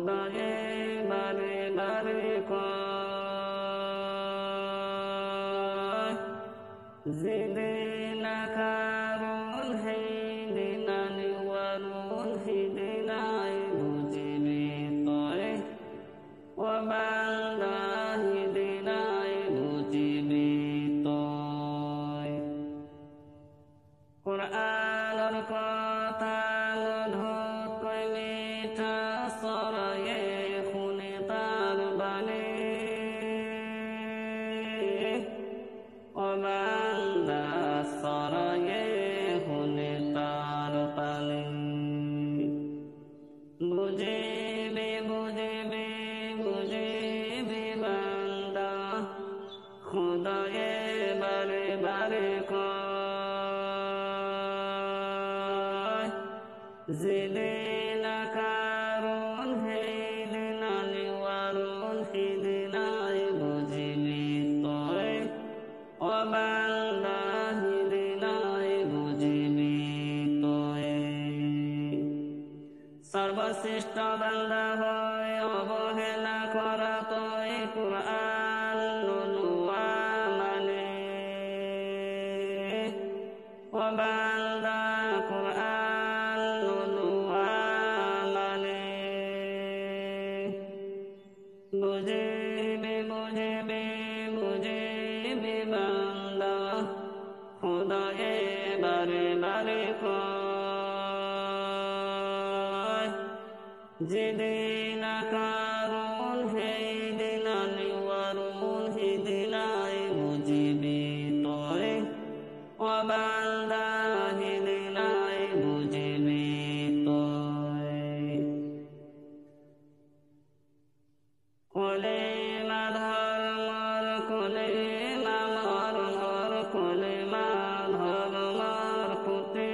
খুদায়ে বারে বারে কয় زدنا كارون هيدنا نورون هدنا بجبي طوي وبعد هدنا بجبي طوي قرآن القرآن ধুত কই মিঠা সরায়ে খুনে তার বানে বান্দা সরায়ে খুনে তার তালে বুঝিবি বুঝিবি বুঝিবি বান্দা খুদায়ে বারে বারে কয় জিদিনা কারুন হেদিনা নিওয়ারুন হিদিনায় বুঝিবি তোয় ও বান্দা হিদিনায় বুঝিবি তোয় সর্বশ্রেষ্ঠ বান্দা হয় অবহেলা করা তোয় কুরআন নুনুয়া মানে ও বান্দা কুরআন নুনুয়া মানে বুঝিবি বুঝিবি বুঝিবি বান্দা খুদায়ে বারে বারে কয় যেদিনা কারুন হেদিনা নিওয়ারুন হিদিনায় বুঝিবি তোয় ও বান্দা হিদিনায় বুঝিবি তোয় কলেমা ধর্মর কলেমা মরমর কলেমা ধর্মর পুতে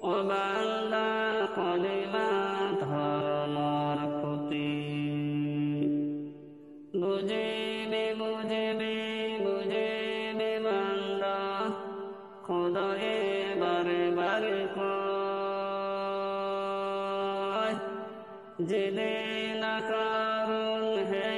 ও বান্দা কলেমা ধর্মর পুতে বুঝিবি বুঝিবি বুঝিবি বান্দা খুদায়ে বারে বারে কয় যেদিনা কারুন হে